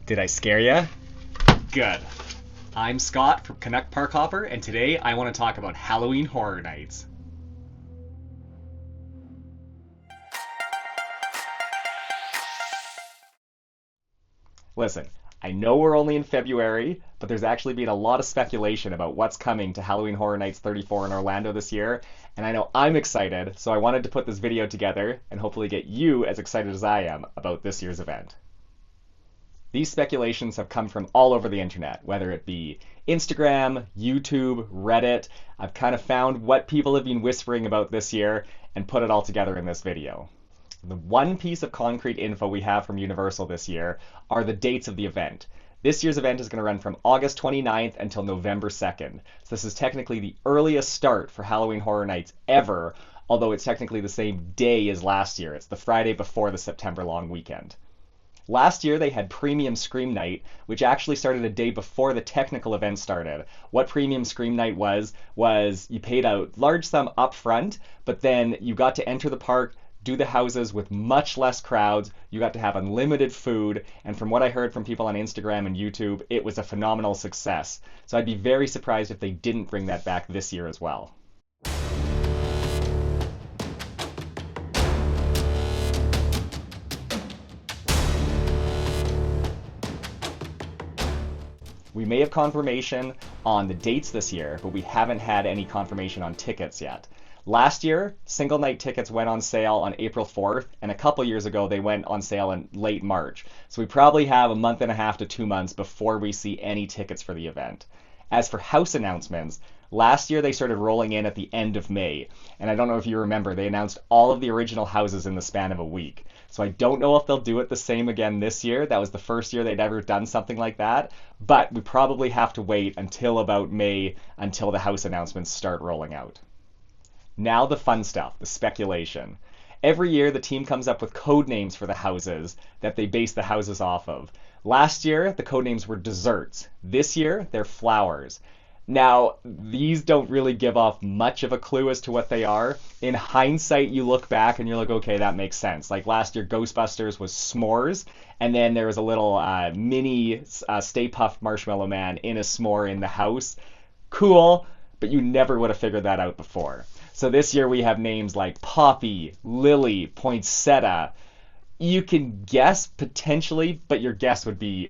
Did I scare ya? Good. I'm Scott from Canuck Park Hopper, and today I want to talk about Halloween Horror Nights. Listen, I know we're only in February, but there's actually been a lot of speculation about what's coming to Halloween Horror Nights 34 in Orlando this year, and I know I'm excited, so I wanted to put this video together and hopefully get you as excited as I am about this year's event. These speculations have come from all over the internet, whether it be Instagram, YouTube, Reddit. I've kind of found what people have been whispering about this year and put it all together in this video. The one piece of concrete info we have from Universal this year are the dates of the event. This year's event is going to run from August 29th until November 2nd. So this is technically the earliest start for Halloween Horror Nights ever, although it's technically the same day as last year. It's the Friday before the September long weekend. Last year they had Premium Scream Night, which actually started a day before the technical event started. What Premium Scream Night was you paid a large sum up front, but then you got to enter the park, do the houses with much less crowds. You got to have unlimited food, and from what I heard from people on Instagram and YouTube, it was a phenomenal success. So I'd be very surprised if they didn't bring that back this year as well. We may have confirmation on the dates this year, but we haven't had any confirmation on tickets yet. Last year, single night tickets went on sale on April 4th, and a couple years ago they went on sale in late March. So we probably have a month and a half to 2 months before we see any tickets for the event. As for house announcements, last year they started rolling in at the end of May, and I don't know if you remember, they announced all of the original houses in the span of a week. So I don't know if they'll do it the same again this year. That was the first year they'd ever done something like that, but we probably have to wait until about May until the house announcements start rolling out. Now the fun stuff, the speculation. Every year the team comes up with code names for the houses that they base the houses off of. Last year the code names were desserts. This year they're flowers. Now, these don't really give off much of a clue as to what they are. In hindsight, you look back and you're like, okay, that makes sense. Like last year, Ghostbusters was s'mores, and then there was a little mini Stay Puft Marshmallow Man in a s'more in the house. Cool, but you never would have figured that out before. So this year we have names like Poppy, Lily, Poinsettia. You can guess potentially, but your guess would be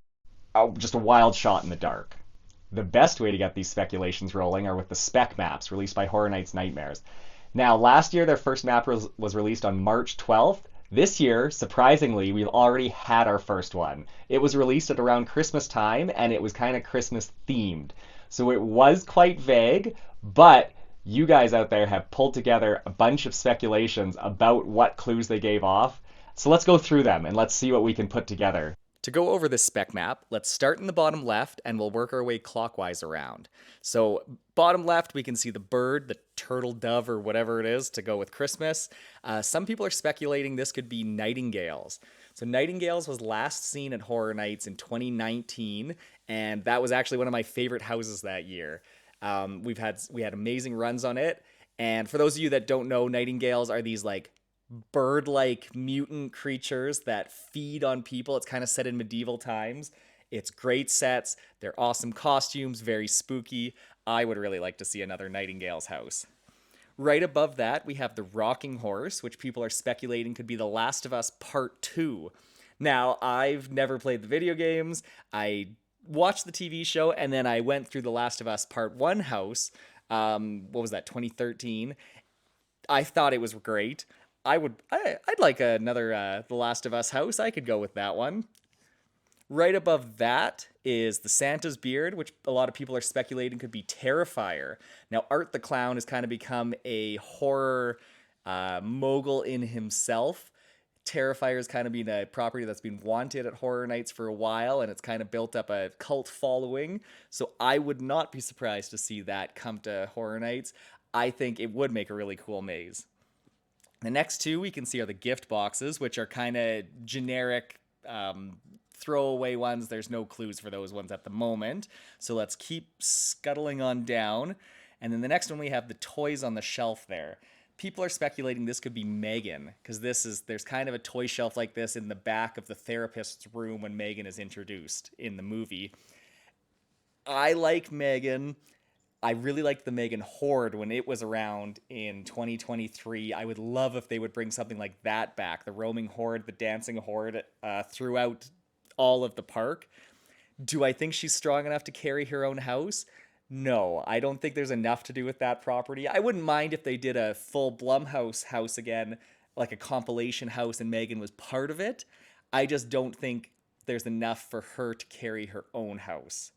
just a wild shot in the dark. The best way to get these speculations rolling are with the spec maps released by Horror Nights Nightmares. Now, last year their first map was released on March 12th. This year, surprisingly, we've already had our first one. It was released at around Christmas time, and it was kind of Christmas themed. So it was quite vague, but you guys out there have pulled together a bunch of speculations about what clues they gave off. So let's go through them and let's see what we can put together. To go over this spec map, let's start in the bottom left and we'll work our way clockwise around. So bottom left, we can see the bird, the turtle dove or whatever it is to go with Christmas. Some people are speculating this could be nightingales. So nightingales was last seen at Horror Nights in 2019, and that was actually one of my favorite houses that year. We had amazing runs on it. And for those of you that don't know, nightingales are these like bird-like mutant creatures that feed on people. It's kind of set in medieval times. It's great sets. They're awesome costumes, very spooky. I would really like to see another Nightingale's house. Right above that, we have the Rocking Horse, which people are speculating could be The Last of Us Part 2. Now, I've never played the video games. I watched the TV show, and then I went through The Last of Us Part 1 house. What was that, 2013? I thought it was great. I'd like another The Last of Us house. I could go with that one. Right above that is the Santa's Beard, which a lot of people are speculating could be Terrifier. Now, Art the Clown has kind of become a horror mogul in himself. Terrifier has kind of been a property that's been wanted at Horror Nights for a while, and it's kind of built up a cult following. So I would not be surprised to see that come to Horror Nights. I think it would make a really cool maze. The next two we can see are the gift boxes, which are kind of generic throwaway ones. There's no clues for those ones at the moment. So let's keep scuttling on down. And then the next one we have the toys on the shelf there. people are speculating this could be Megan, because there's kind of a toy shelf like this in the back of the therapist's room when Megan is introduced in the movie. I like Megan. I really liked the Megan Horde when it was around in 2023. I would love if they would bring something like that back, the roaming horde, the dancing horde, throughout all of the park. Do I think she's strong enough to carry her own house? No, I don't think there's enough to do with that property. I wouldn't mind if they did a full Blumhouse house again, like a compilation house, and Megan was part of it. I just don't think there's enough for her to carry her own house.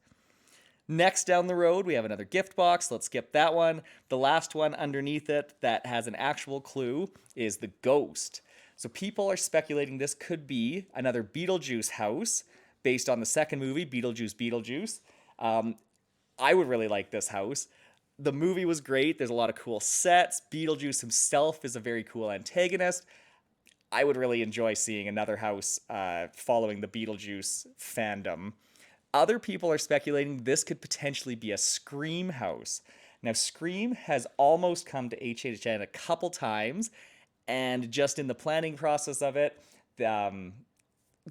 Next down the road, we have another gift box. Let's skip that one. The last one underneath it that has an actual clue is the ghost. So people are speculating this could be another Beetlejuice house based on the second movie, Beetlejuice. I would really like this house. The movie was great. There's a lot of cool sets. Beetlejuice himself is a very cool antagonist. I would really enjoy seeing another house following the Beetlejuice fandom. Other people are speculating this could potentially be a Scream house. Now, Scream has almost come to HHN a couple times, and just in the planning process of it,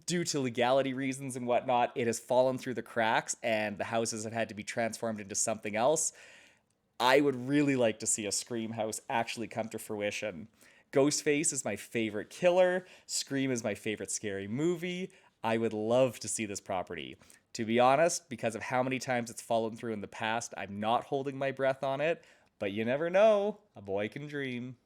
due to legality reasons and whatnot, it has fallen through the cracks, and the houses have had to be transformed into something else. I would really like to see a Scream house actually come to fruition. Ghostface is my favorite killer. Scream is my favorite scary movie. I would love to see this property. To be honest, because of how many times it's fallen through in the past, I'm not holding my breath on it, but you never know. A boy can dream.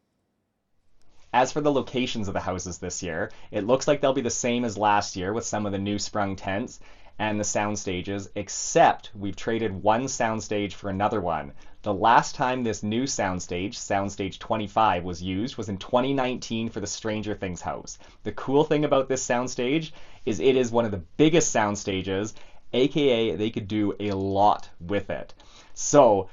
As for the locations of the houses this year, it looks like they'll be the same as last year with some of the new sprung tents and the sound stages, except we've traded one soundstage for another one. The last time this new soundstage 25, was used was in 2019 for the Stranger Things house. The cool thing about this soundstage is it is one of the biggest sound stages, aka they could do a lot with it. So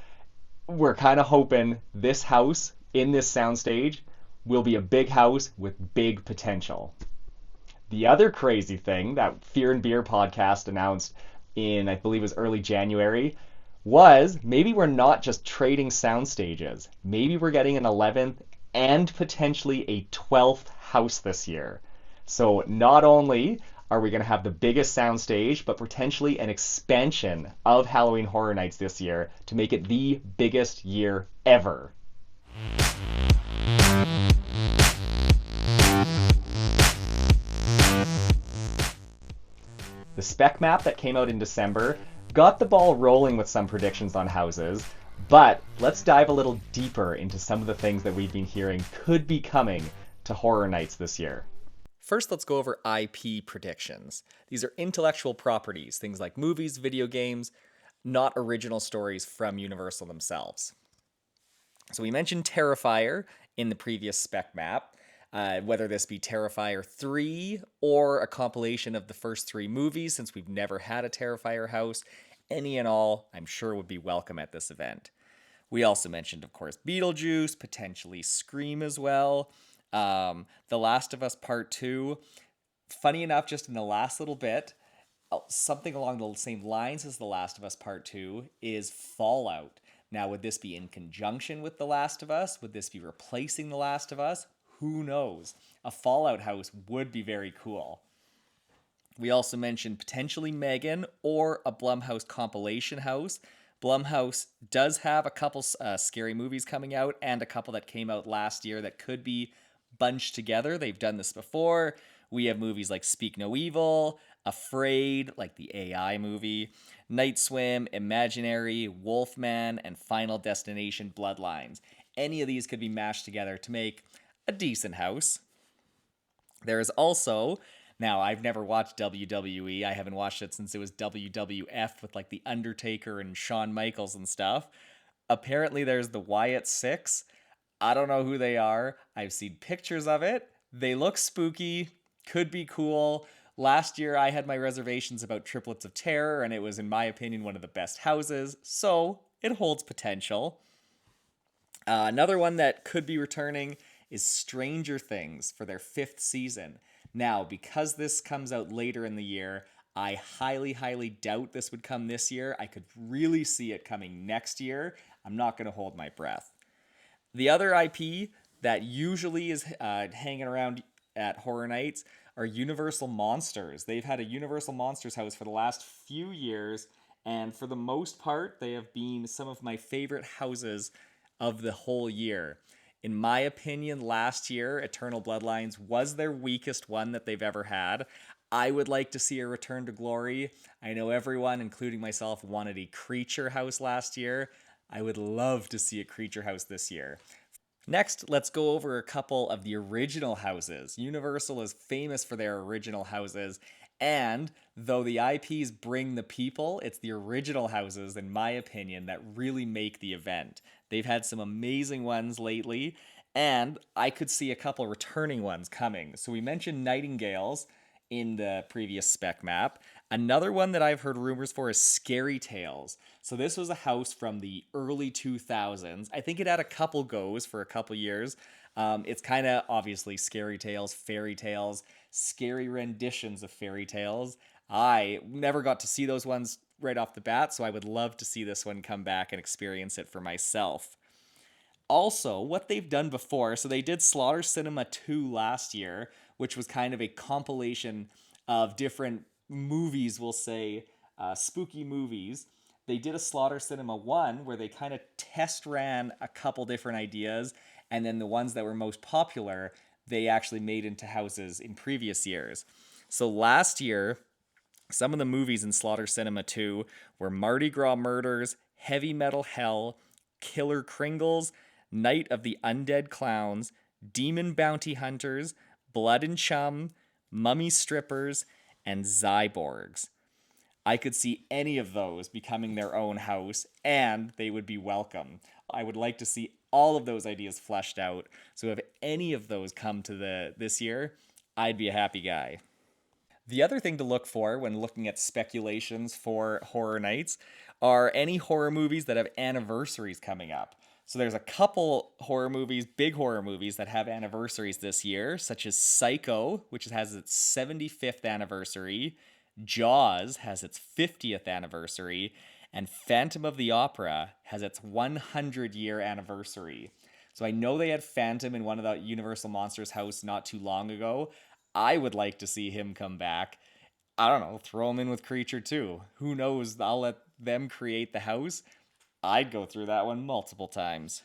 we're kind of hoping this house in this soundstage will be a big house with big potential. The other crazy thing that Fear and Beer podcast announced in, I believe it was early January, was maybe we're not just trading sound stages. Maybe we're getting an 11th and potentially a 12th house this year. So not only are we going to have the biggest sound stage, but potentially an expansion of Halloween Horror Nights this year to make it the biggest year ever. The spec map that came out in December got the ball rolling with some predictions on houses, but let's dive a little deeper into some of the things that we've been hearing could be coming to Horror Nights this year. First, let's go over IP predictions. These are intellectual properties, things like movies, video games, not original stories from Universal themselves. So we mentioned Terrifier in the previous spec map, whether this be Terrifier 3 or a compilation of the first 3 movies, since we've never had a Terrifier house. Any and all, I'm sure, would be welcome at this event. We also mentioned, of course, Beetlejuice, potentially Scream as well. The Last of Us Part 2. Funny enough, just in the last little bit, something along the same lines as The Last of Us Part 2 is Fallout. Now, would this be in conjunction with The Last of Us? Would this be replacing The Last of Us? Who knows? A Fallout house would be very cool. We also mentioned potentially Megan or a Blumhouse compilation house. Blumhouse does have a couple scary movies coming out and a couple that came out last year that could be bunched together. They've done this before. We have movies like Speak No Evil, Afraid, like the AI movie, Night Swim, Imaginary, Wolfman, and Final Destination Bloodlines. Any of these could be mashed together to make a decent house. There is also, now I've never watched WWE. I haven't watched it since it was WWF with like The Undertaker and Shawn Michaels and stuff. Apparently there's the Wyatt Six. I don't know who they are. I've seen pictures of it. They look spooky, could be cool. Last year I had my reservations about Triplets of Terror, and it was, in my opinion, one of the best houses, so it holds potential. Another one that could be returning is Stranger Things for their 5th season. Now, because this comes out later in the year, I highly, highly doubt this would come this year. I could really see it coming next year. I'm not going to hold my breath. The other IP that usually is hanging around at Horror Nights are Universal Monsters. They've had a Universal Monsters house for the last few years, and for the most part, they have been some of my favorite houses of the whole year. In my opinion, last year, Eternal Bloodlines was their weakest one that they've ever had. I would like to see a return to glory. I know everyone, including myself, wanted a creature house last year. I would love to see a creature house this year. Next, let's go over a couple of the original houses. Universal is famous for their original houses, and though the IPs bring the people, it's the original houses, in my opinion, that really make the event. They've had some amazing ones lately, and I could see a couple returning ones coming. So we mentioned Nightingales in the previous spec map. Another one that I've heard rumors for is Scary Tales. So this was a house from the early 2000s. I think it had a couple goes for a couple years. It's kind of obviously scary tales, fairy tales, scary renditions of fairy tales. I never got to see those ones right off the bat, so I would love to see this one come back and experience it for myself. Also, what they've done before, so they did Slaughter Cinema 2 last year, which was kind of a compilation of different movies, we'll say, spooky movies. They did a Slaughter Cinema 1 where they kind of test ran a couple different ideas, and then the ones that were most popular, they actually made into houses in previous years. So last year, some of the movies in Slaughter Cinema 2 were Mardi Gras Murders, Heavy Metal Hell, Killer Kringles, Night of the Undead Clowns, Demon Bounty Hunters, Blood and Chum, Mummy Strippers, and Zyborgs. I could see any of those becoming their own house, and they would be welcome. I would like to see all of those ideas fleshed out, so if any of those come to this year, I'd be a happy guy. The other thing to look for when looking at speculations for Horror Nights are any horror movies that have anniversaries coming up. So there's a couple horror movies, big horror movies, that have anniversaries this year, such as Psycho, which has its 75th anniversary, Jaws has its 50th anniversary, and Phantom of the Opera has its 100-year anniversary. So I know they had Phantom in one of the Universal Monsters house not too long ago. I would like to see him come back. I don't know, throw him in with Creature too. Who knows? I'll let them create the house. I'd go through that one multiple times.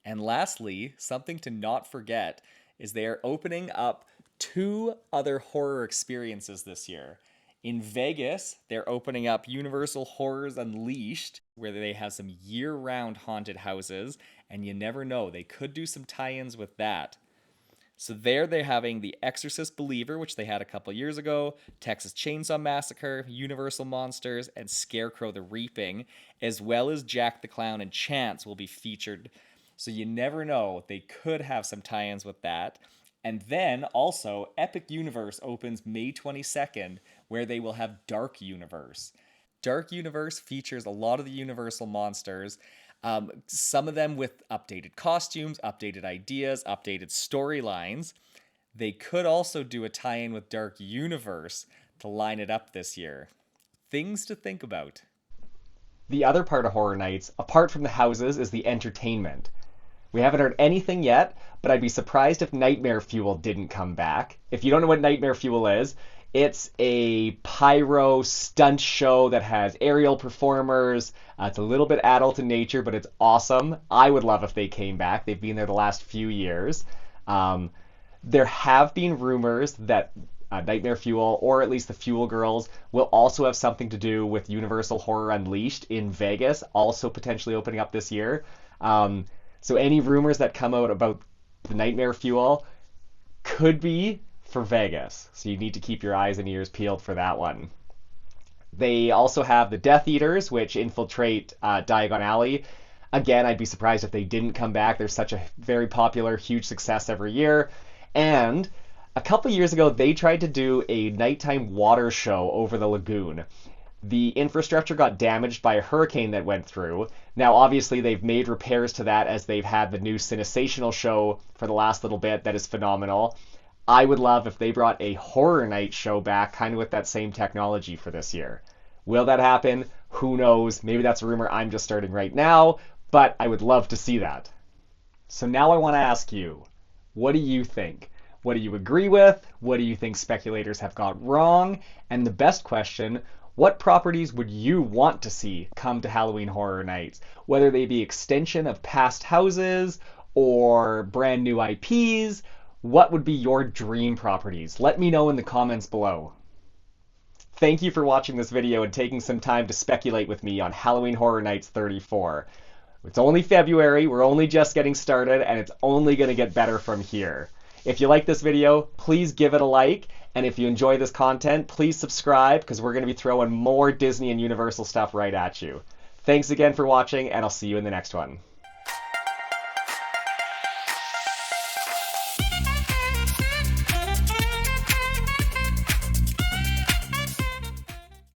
And lastly, something to not forget is they are opening up 2 other horror experiences this year. In Vegas, they're opening up Universal Horrors Unleashed, where they have some year-round haunted houses, and you never know, they could do some tie-ins with that. So there they're having The Exorcist Believer, which they had a couple years ago, Texas Chainsaw Massacre, Universal Monsters, and Scarecrow the Reaping, as well as Jack the Clown and Chance will be featured. So you never know, they could have some tie-ins with that. And then also, Epic Universe opens May 22nd, where they will have Dark Universe. Dark Universe features a lot of the Universal Monsters, some of them with updated costumes, updated ideas, updated storylines. They could also do a tie-in with Dark Universe to line it up this year. Things to think about. The other part of Horror Nights, apart from the houses, is the entertainment. We haven't heard anything yet, but I'd be surprised if Nightmare Fuel didn't come back. If you don't know what Nightmare Fuel is, it's a pyro stunt show that has aerial performers. It's a little bit adult in nature, but it's awesome. I would love if they came back. They've been there the last few years. There have been rumors that Nightmare Fuel, or at least the Fuel Girls, will also have something to do with Universal Horror Unleashed in Vegas, also potentially opening up this year. So any rumors that come out about the Nightmare Fuel could be for Vegas. So you need to keep your eyes and ears peeled for that one. They also have the Death Eaters, which infiltrate Diagon Alley. Again, I'd be surprised if they didn't come back. They're such a very popular, huge success every year. And a couple years ago, they tried to do a nighttime water show over the lagoon. The infrastructure got damaged by a hurricane that went through. Now, obviously, they've made repairs to that as they've had the new Cinesational show for the last little bit that is phenomenal. I would love if they brought a Horror Night show back, kind of with that same technology for this year. Will that happen? Who knows? Maybe that's a rumor I'm just starting right now, but I would love to see that. So now I want to ask you, What do you think? What do you agree with? What do you think speculators have got wrong? And the best question, what properties would you want to see come to Halloween Horror Nights? Whether they be extension of past houses or brand new IPs, what would be your dream properties? Let me know in the comments below. Thank you for watching this video and taking some time to speculate with me on Halloween Horror Nights 34. It's only February, we're only just getting started, and it's only going to get better from here. If you like this video, please give it a like, and if you enjoy this content, please subscribe, because we're going to be throwing more Disney and Universal stuff right at you. Thanks again for watching, and I'll see you in the next one.